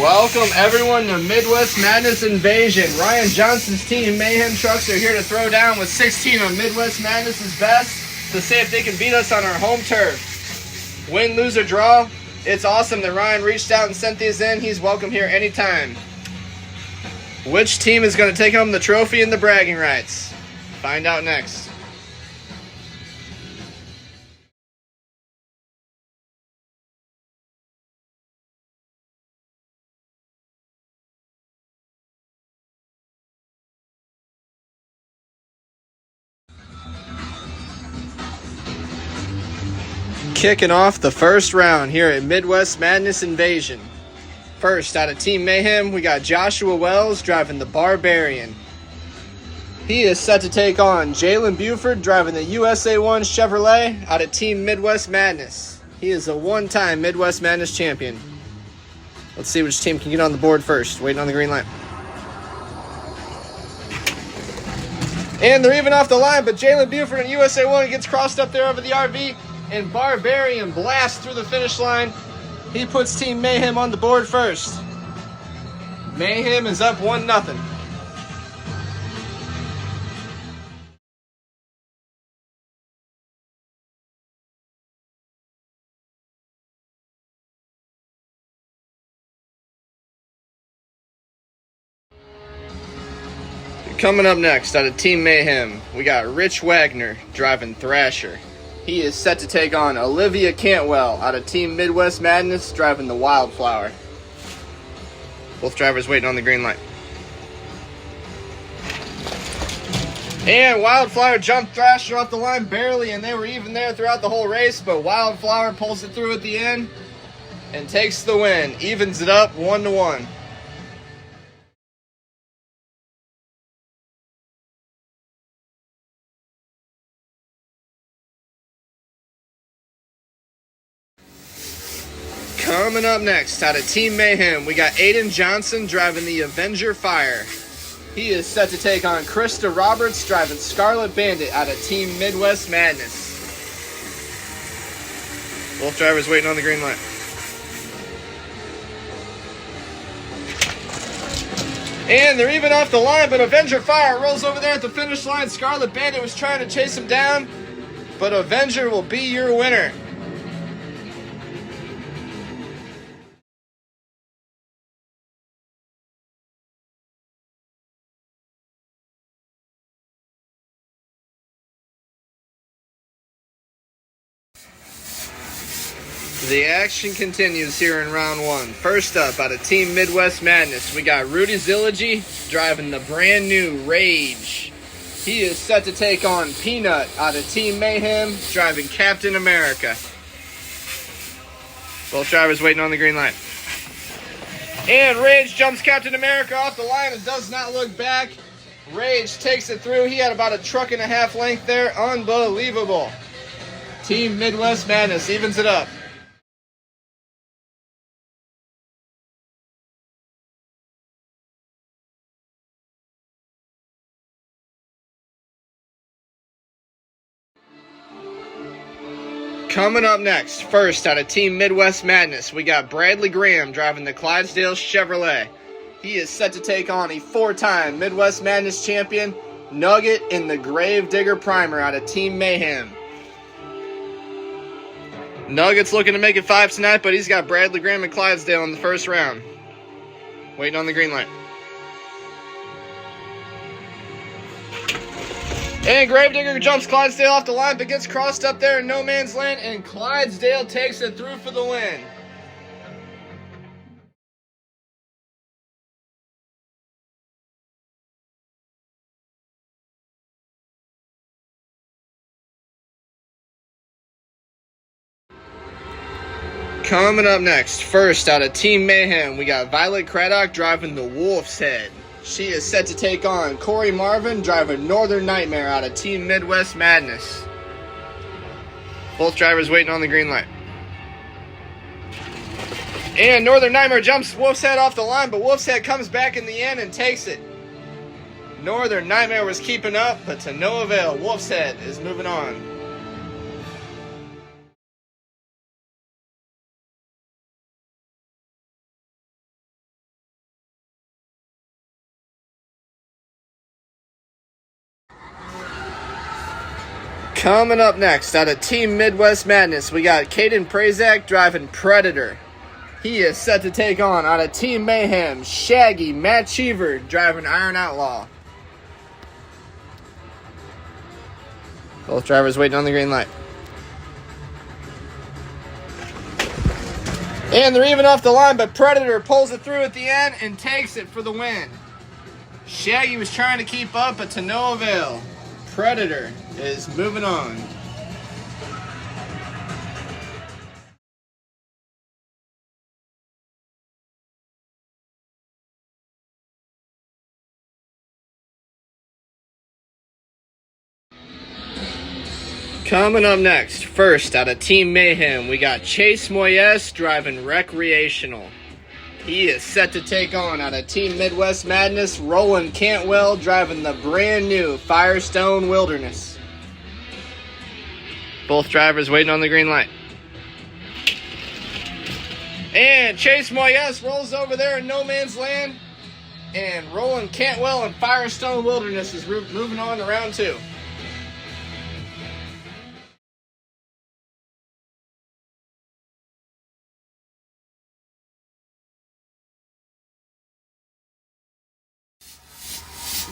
Welcome everyone to Midwest Madness Invasion. Ryan Johnson's team, Mayhem Trucks, are here to throw down with 16 of Midwest Madness's best to see if they can beat us on our home turf. Win, lose, or draw, it's awesome that Ryan reached out and sent these in. He's welcome here anytime. Which team is going to take home the trophy and the bragging rights? Find out next. Kicking off the first round here at Midwest Madness Invasion. First, out of Team Mayhem, we got Joshua Wells driving the Barbarian. He is set to take on Jalen Buford driving the USA 1 Chevrolet out of Team Midwest Madness. He is a one-time Midwest Madness champion. Let's see which team can get on the board first. Waiting on the green light. And they're even off the line, but Jalen Buford and USA 1 gets crossed up there over the RV. And Barbarian blasts through the finish line. He puts Team Mayhem on the board first. Mayhem is up 1-0. Coming up next, out of Team Mayhem, we got Rich Wagner driving Thrasher. He is set to take on Olivia Cantwell out of Team Midwest Madness driving the Wildflower. Both drivers waiting on the green light. And Wildflower jumped Thrasher off the line barely, and they were even there throughout the whole race, but Wildflower pulls it through at the end and takes the win. Evens it up 1-1. Coming up next, out of Team Mayhem, we got Aiden Johnson driving the Avenger Fire. He is set to take on Krista Roberts driving Scarlet Bandit out of Team Midwest Madness. Both drivers waiting on the green light. And they're even off the line, but Avenger Fire rolls over there at the finish line. Scarlet Bandit was trying to chase him down, but Avenger will be your winner. The action continues here in round one. First up, out of Team Midwest Madness, we got Rudy Zilligy driving the brand new Rage. He is set to take on Peanut out of Team Mayhem driving Captain America. Both drivers waiting on the green light. And Rage jumps Captain America off the line and does not look back. Rage takes it through. He had about a truck and a half length there. Unbelievable. Team Midwest Madness evens it up. Coming up next, first out of Team Midwest Madness, we got Bradley Graham driving the Clydesdale Chevrolet. He is set to take on a four-time Midwest Madness champion, Nugget in the Gravedigger Primer out of Team Mayhem. Nugget's looking to make it 5 tonight, but he's got Bradley Graham and Clydesdale in the first round. Waiting on the green light. And Gravedigger jumps Clydesdale off the line, but gets crossed up there in no man's land, and Clydesdale takes it through for the win. Coming up next, first out of Team Mayhem, we got Violet Craddock driving the Wolf's Head. She is set to take on Corey Marvin driving Northern Nightmare out of Team Midwest Madness. Both drivers waiting on the green light. And Northern Nightmare jumps Wolf's Head off the line, but Wolf's Head comes back in the end and takes it. Northern Nightmare was keeping up, but to no avail. Wolf's Head is moving on. Coming up next, out of Team Midwest Madness, we got Caden Prazak driving Predator. He is set to take on, out of Team Mayhem, Shaggy Matt Cheever driving Iron Outlaw. Both drivers waiting on the green light. And they're even off the line, but Predator pulls it through at the end and takes it for the win. Shaggy was trying to keep up, but to no avail. Predator is moving on. Coming up next, first out of Team Mayhem, we got Chase Moyes driving Recreational. He is set to take on, out of Team Midwest Madness, Roland Cantwell driving the brand new Firestone Wilderness. Both drivers waiting on the green light. And Chase Moyes rolls over there in no man's land. And Roland Cantwell and Firestone Wilderness is moving on to round two.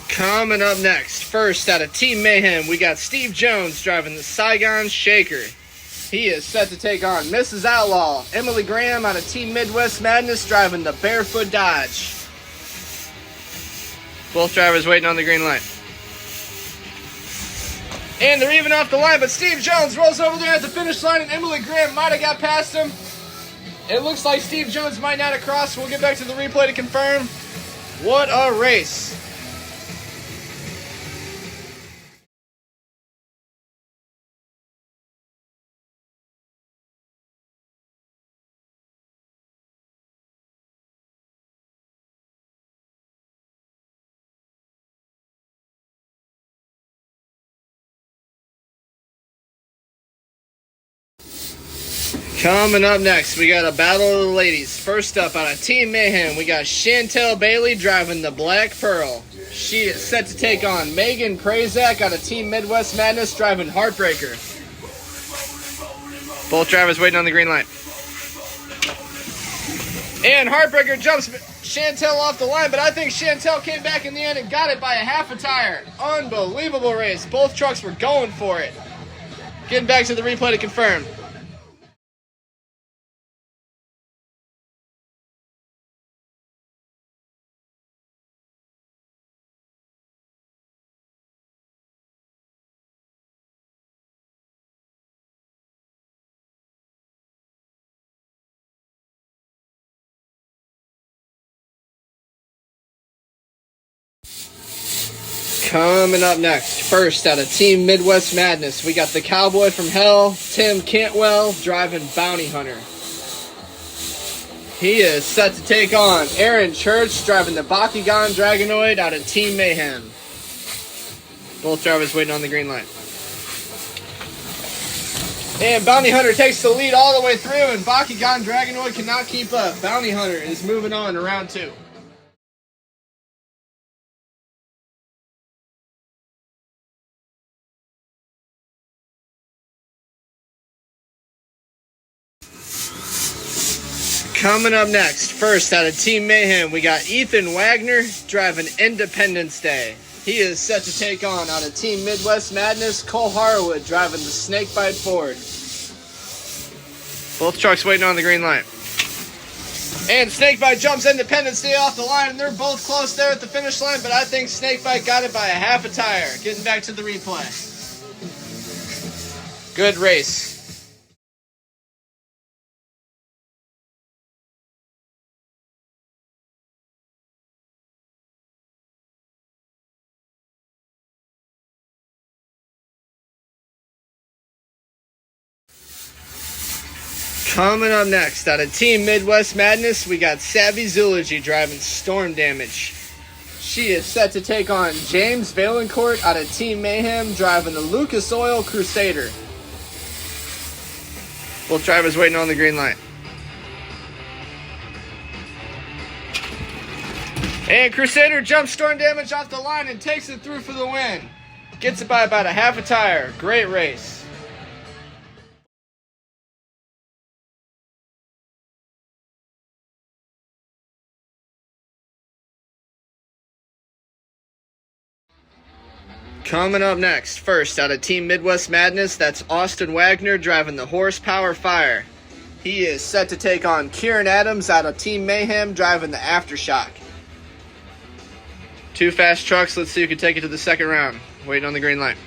Coming up next, first out of Team Mayhem, we got Steve Jones driving the Saigon Shaker. He is set to take on Mrs. Outlaw. Emily Graham out of Team Midwest Madness driving the Barefoot Dodge. Both drivers waiting on the green light. And they're even off the line, but Steve Jones rolls over there at the finish line, and Emily Graham might have got past him. It looks like Steve Jones might not have crossed. We'll get back to the replay to confirm. What a race. Coming up next, we got a battle of the ladies. First up, out of Team Mayhem, we got Chantel Bailey driving the Black Pearl. She is set to take on Megan Prazak out of Team Midwest Madness driving Heartbreaker. Both drivers waiting on the green light. And Heartbreaker jumps Chantel off the line, but I think Chantel came back in the end and got it by a half a tire. Unbelievable race. Both trucks were going for it. Getting back to the replay to confirm. Coming up next, first out of Team Midwest Madness, we got the Cowboy from Hell, Tim Cantwell, driving Bounty Hunter. He is set to take on Aaron Church, driving the Bakugan Dragonoid out of Team Mayhem. Both drivers waiting on the green light. And Bounty Hunter takes the lead all the way through, and Bakugan Dragonoid cannot keep up. Bounty Hunter is moving on to round two. Coming up next, first out of Team Mayhem, we got Ethan Wagner driving Independence Day. He is set to take on, out of Team Midwest Madness, Cole Harwood driving the Snakebite Ford. Both trucks waiting on the green light. And Snakebite jumps Independence Day off the line, and they're both close there at the finish line, but I think Snakebite got it by a half a tire. Getting back to the replay. Good race. Coming up next, out of Team Midwest Madness, we got Savvy Zoology driving Storm Damage. She is set to take on James Valencourt out of Team Mayhem driving the Lucas Oil Crusader. Both drivers waiting on the green light. And Crusader jumps Storm Damage off the line and takes it through for the win. Gets it by about a half a tire. Great race. Coming up next, first out of Team Midwest Madness, that's Austin Wagner driving the Horsepower Fire. He is set to take on Kieran Adams out of Team Mayhem driving the Aftershock. Two fast trucks. Let's see who can take it to the second round. Waiting on the green light.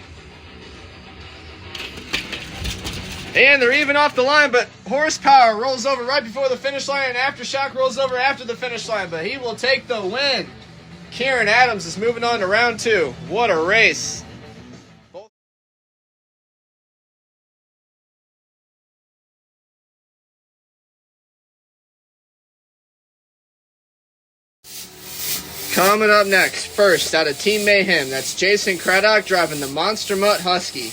And they're even off the line, but Horsepower rolls over right before the finish line, and Aftershock rolls over after the finish line, but he will take the win. Kieran Adams is moving on to round two. What a race. Coming up next, first out of Team Mayhem, that's Jason Craddock driving the Monster Mutt Husky.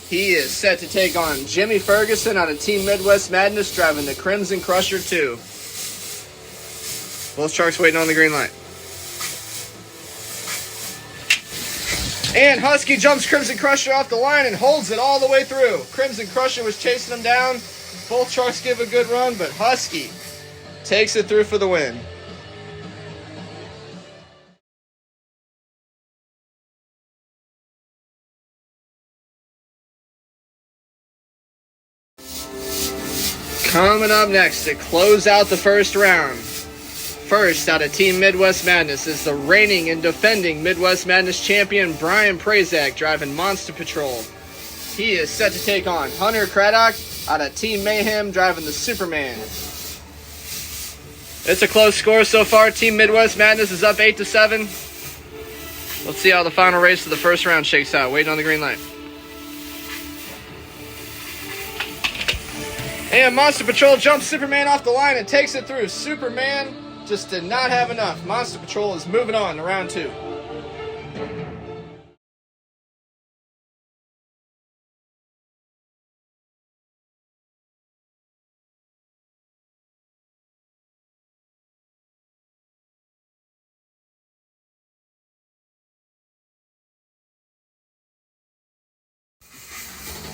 He is set to take on Jimmy Ferguson out of Team Midwest Madness driving the Crimson Crusher 2. Both trucks waiting on the green light. And Husky jumps Crimson Crusher off the line and holds it all the way through. Crimson Crusher was chasing him down. Both trucks give a good run, but Husky takes it through for the win. Coming up next to close out the first round. First out of Team Midwest Madness is the reigning and defending Midwest Madness champion Brian Prazak driving Monster Patrol. He is set to take on Hunter Craddock out of Team Mayhem driving the Superman. It's a close score so far. Team Midwest Madness is up 8-7. Let's see how the final race of the first round shakes out. Waiting on the green light. And Monster Patrol jumps Superman off the line and takes it through. Superman just did not have enough. Monster Patrol is moving on to round two.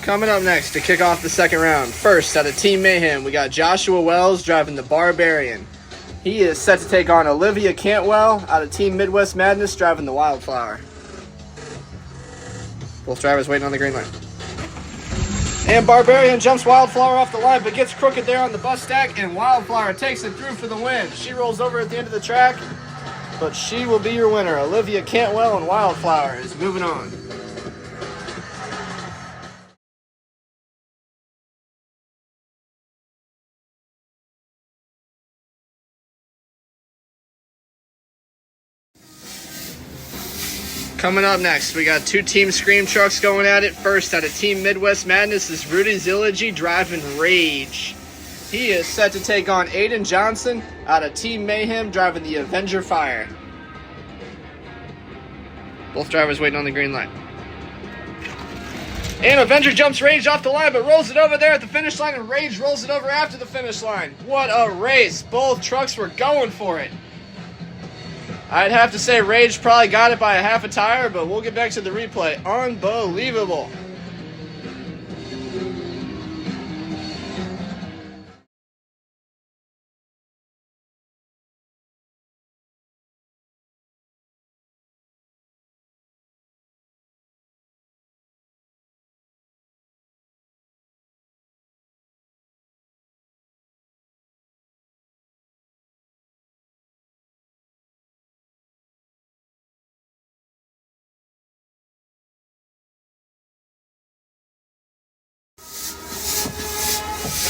Coming up next to kick off the second round. First, out of Team Mayhem, we got Joshua Wells driving the Barbarian. He is set to take on Olivia Cantwell out of Team Midwest Madness driving the Wildflower. Both drivers waiting on the green light. And Barbarian jumps Wildflower off the line, but gets crooked there on the bus stack, and Wildflower takes it through for the win. She rolls over at the end of the track, but she will be your winner. Olivia Cantwell and Wildflower is moving on. Coming up next, we got two Team Scream trucks going at it. First, out of Team Midwest Madness is Rudy Zilligy driving Rage. He is set to take on Aiden Johnson out of Team Mayhem driving the Avenger Fire. Both drivers waiting on the green light. And Avenger jumps Rage off the line, but rolls it over there at the finish line, and Rage rolls it over after the finish line. What a race. Both trucks were going for it. I'd have to say Rage probably got it by a half a tire, but we'll get back to the replay. Unbelievable.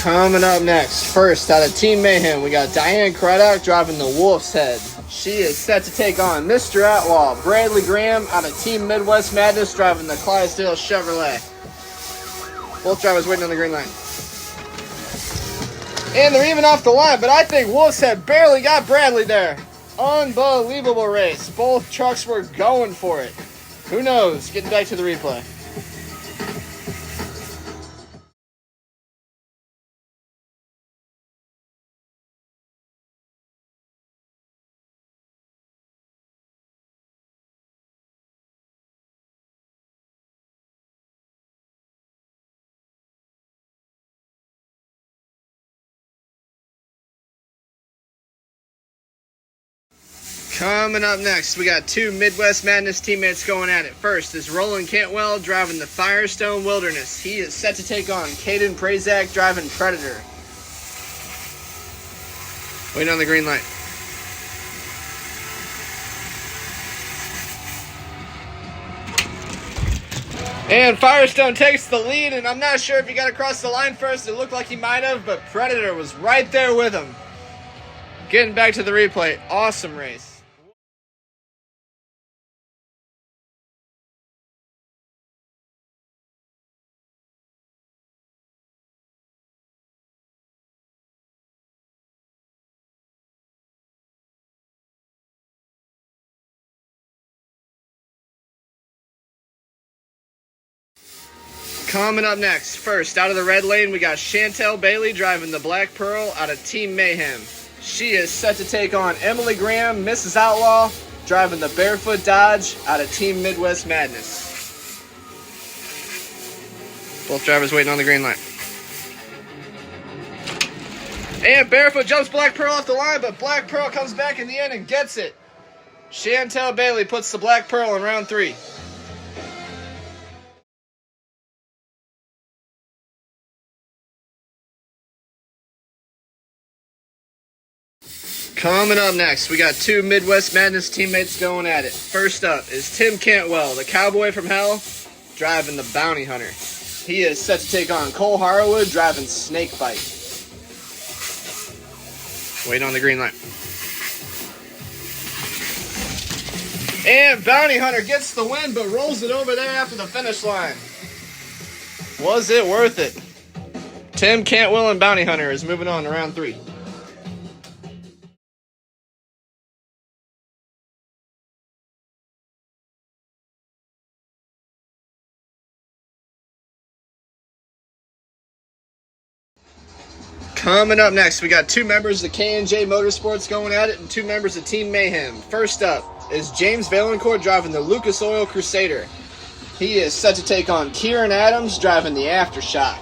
Coming up next, first out of Team Mayhem, we got Diane Craddock driving the Wolf's Head. She is set to take on Mr. Atwall, Bradley Graham out of Team Midwest Madness driving the Clydesdale Chevrolet. Both drivers waiting on the green line. And they're even off the line, but I think Wolf's Head barely got Bradley there. Unbelievable race. Both trucks were going for it. Who knows? Getting back to the replay. Coming up next, we got two Midwest Madness teammates going at it. First is Roland Cantwell driving the Firestone Wilderness. He is set to take on Caden Prazak driving Predator. Waiting on the green light. And Firestone takes the lead, and I'm not sure if he got across the line first. It looked like he might have, but Predator was right there with him. Getting back to the replay. Awesome race. Coming up next, first out of the red lane, we got Chantel Bailey driving the Black Pearl out of Team Mayhem. She is set to take on Emily Graham, Mrs. Outlaw, driving the Barefoot Dodge out of Team Midwest Madness. Both drivers waiting on the green light. And Barefoot jumps Black Pearl off the line, but Black Pearl comes back in the end and gets it. Chantel Bailey puts the Black Pearl in round 3. Coming up next, we got two Midwest Madness teammates going at it. First up is Tim Cantwell, the Cowboy from Hell, driving the Bounty Hunter. He is set to take on Cole Harwood, driving Snakebite. Waiting on the green light. And Bounty Hunter gets the win, but rolls it over there after the finish line. Was it worth it? Tim Cantwell and Bounty Hunter is moving on to round 3. Coming up next, we got two members of K&J Motorsports going at it and two members of Team Mayhem. First up is James Valencourt driving the Lucas Oil Crusader. He is set to take on Kieran Adams driving the Aftershock.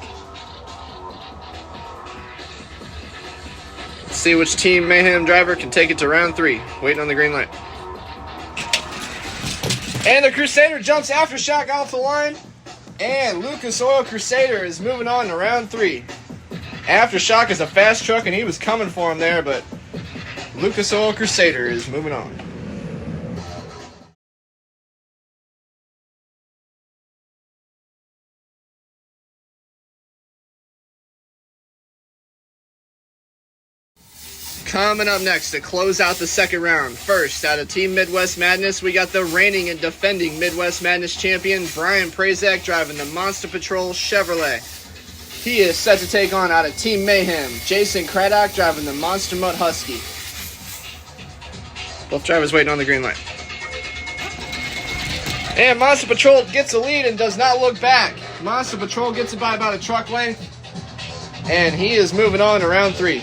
Let's see which Team Mayhem driver can take it to round 3. Waiting on the green light. And the Crusader jumps Aftershock off the line. And Lucas Oil Crusader is moving on to round 3. Aftershock is a fast truck, and he was coming for him there, but Lucas Oil Crusader is moving on. Coming up next to close out the second round. First, out of Team Midwest Madness, we got the reigning and defending Midwest Madness champion, Brian Prazak, driving the Monster Patrol Chevrolet. He is set to take on, out of Team Mayhem, Jason Craddock driving the Monster Mutt Husky. Both drivers waiting on the green light. And Monster Patrol gets a lead and does not look back. Monster Patrol gets it by about a truck length. And he is moving on to round 3.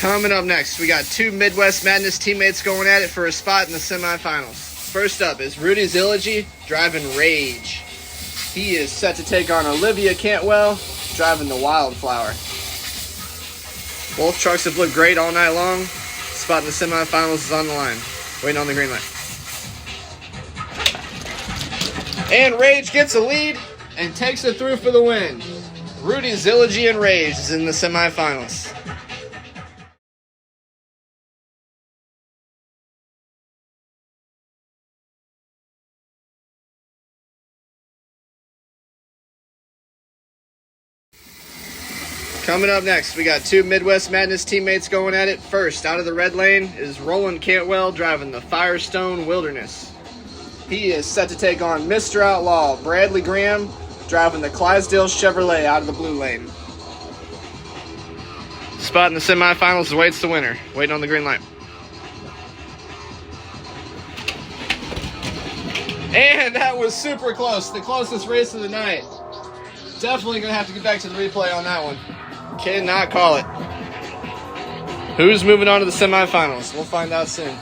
Coming up next, we got two Midwest Madness teammates going at it for a spot in the semifinals. First up is Rudy Zilligy driving Rage. He is set to take on Olivia Cantwell driving the Wildflower. Both trucks have looked great all night long. Spot in the semifinals is on the line. Waiting on the green light. And Rage gets a lead and takes it through for the win. Rudy Zilligy and Rage is in the semifinals. Coming up next, we got two Midwest Madness teammates going at it. First, out of the red lane is Roland Cantwell driving the Firestone Wilderness. He is set to take on Mr. Outlaw, Bradley Graham, driving the Clydesdale Chevrolet out of the blue lane. Spot in the semifinals awaits the winner. Waiting on the green light. And that was super close. The closest race of the night. Definitely going to have to get back to the replay on that one. Cannot call it. Who's moving on to the semifinals? We'll find out soon.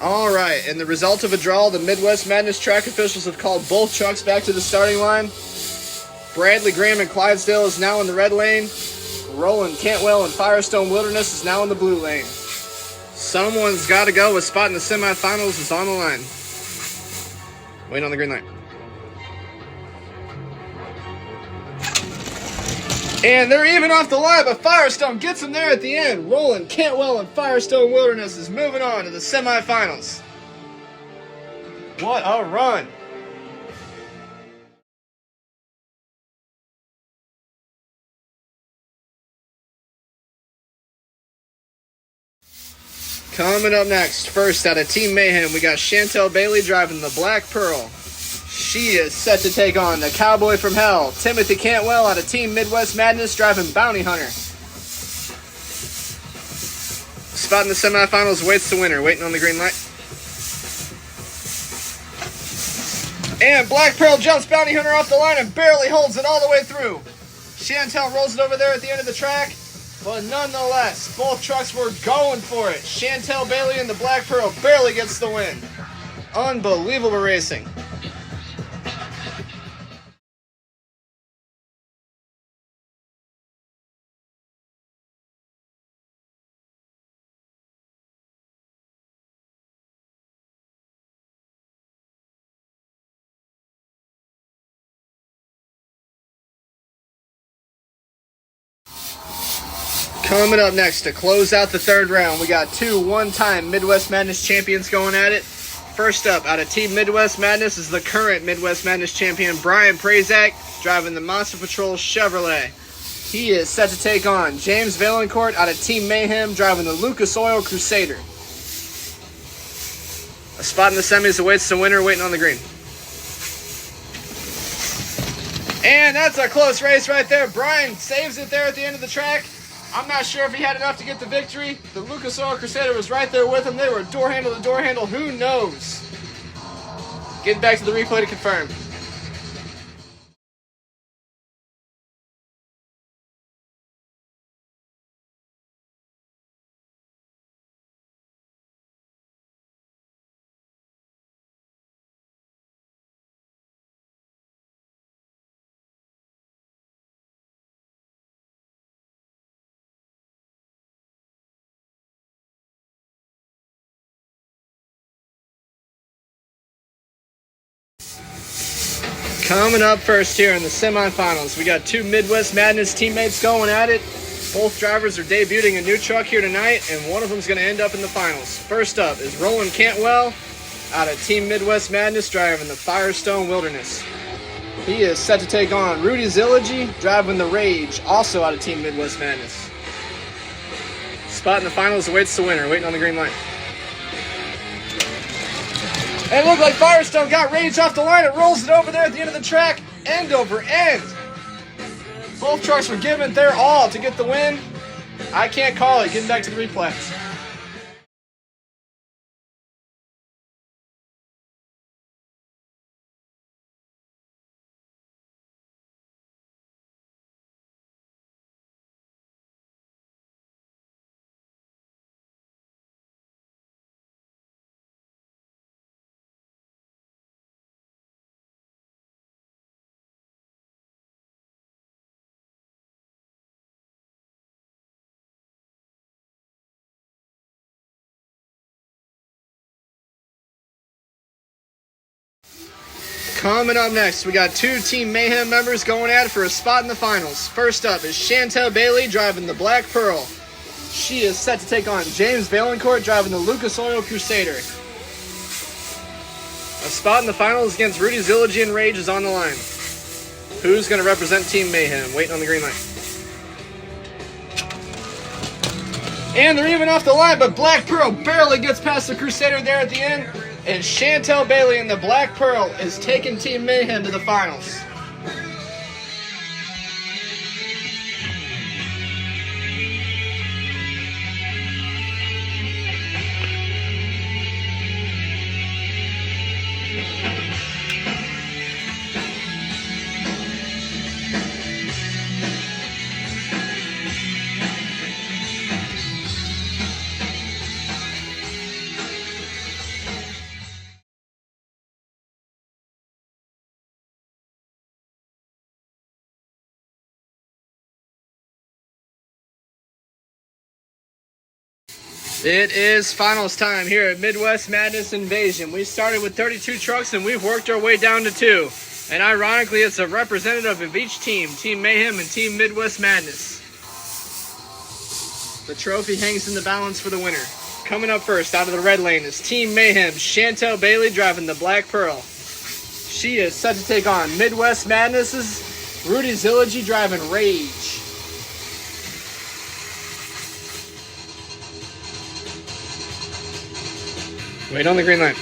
All right, and the result of a draw, the Midwest Madness track officials have called both trucks back to the starting line. Bradley Graham and Clydesdale is now in the red lane. Roland Cantwell and Firestone Wilderness is now in the blue lane. Someone's got to go. A spot in the semifinals is on the line. Waiting on the green light. And they're even off the line, but Firestone gets them there at the end. Roland Cantwell and Firestone Wilderness is moving on to the semifinals. What a run. Coming up next, first out of Team Mayhem, we got Chantel Bailey driving the Black Pearl. She is set to take on the Cowboy from Hell, Timothy Cantwell out of Team Midwest Madness driving Bounty Hunter. Spot in the semifinals waits the winner, waiting on the green light. And Black Pearl jumps Bounty Hunter off the line and barely holds it all the way through. Chantel rolls it over there at the end of the track, but nonetheless, both trucks were going for it. Chantel Bailey and the Black Pearl barely gets the win. Unbelievable racing. Coming up next to close out the third round, we got two one-time Midwest Madness champions going at it. First up, out of Team Midwest Madness is the current Midwest Madness champion, Brian Prazak, driving the Monster Patrol Chevrolet. He is set to take on James Valencourt out of Team Mayhem, driving the Lucas Oil Crusader. A spot in the semis awaits the winner, waiting on the green. And that's a close race right there. Brian saves it there at the end of the track. I'm not sure if he had enough to get the victory. The Lucas Oil Crusader was right there with him. They were door handle to door handle. Who knows? Getting back to the replay to confirm. Coming up first here in the semifinals, we got two Midwest Madness teammates going at it. Both drivers are debuting a new truck here tonight, and one of them is going to end up in the finals. First up is Roland Cantwell out of Team Midwest Madness driving the Firestone Wilderness. He is set to take on Rudy Zilligy driving the Rage, also out of Team Midwest Madness. Spot in the finals awaits the winner, waiting on the green light. And it looked like Firestone got Rage off the line. It rolls it over there at the end of the track, end over end. Both trucks were giving their all to get the win. I can't call it. Getting back to the replays. Coming up next, we got two Team Mayhem members going at it for a spot in the finals. First up is Chantel Bailey driving the Black Pearl. She is set to take on James Valencourt driving the Lucas Oil Crusader. A spot in the finals against Rudy Zilligy and Rage is on the line. Who's going to represent Team Mayhem? Waiting on the green light. And they're even off the line, but Black Pearl barely gets past the Crusader there at the end. And Chantel Bailey in the Black Pearl is taking Team Mayhem to the finals. It is finals time here at Midwest Madness Invasion. We started with 32 trucks and we've worked our way down to 2. And ironically, it's a representative of each team, Team Mayhem and Team Midwest Madness. The trophy hangs in the balance for the winner. Coming up first out of the red lane is Team Mayhem, Chantel Bailey driving the Black Pearl. She is set to take on Midwest Madness's Rudy Zilligy driving Rage. Wait on the green light.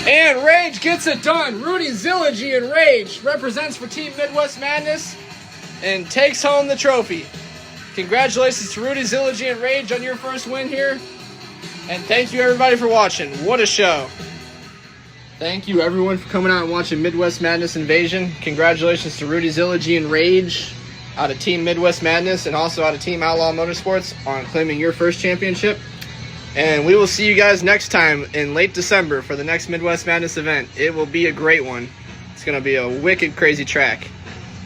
And Rage gets it done. Rudy Zilligy and Rage represents for Team Midwest Madness and takes home the trophy. Congratulations to Rudy Zilligy and Rage on your first win here. And thank you everybody for watching. What a show. Thank you everyone for coming out and watching Midwest Madness Invasion. Congratulations to Rudy Zilligy and Rage out of Team Midwest Madness and also out of Team Outlaw Motorsports on claiming your first championship. And we will see you guys next time in late December for the next Midwest Madness event. It will be a great one. It's going to be a wicked crazy track.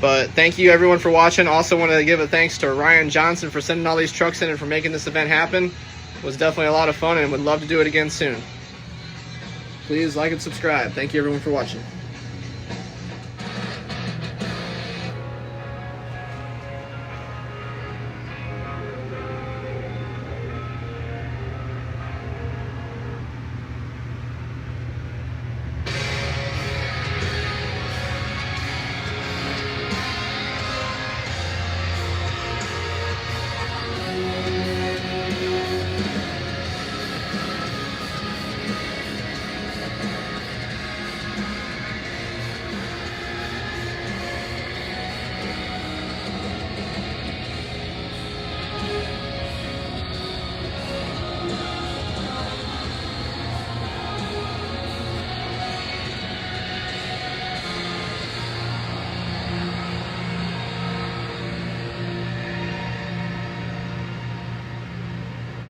But thank you everyone for watching. Also want to give a thanks to Ryan Johnson for sending all these trucks in and for making this event happen. It was definitely a lot of fun and would love to do it again soon. Please like and subscribe. Thank you everyone for watching.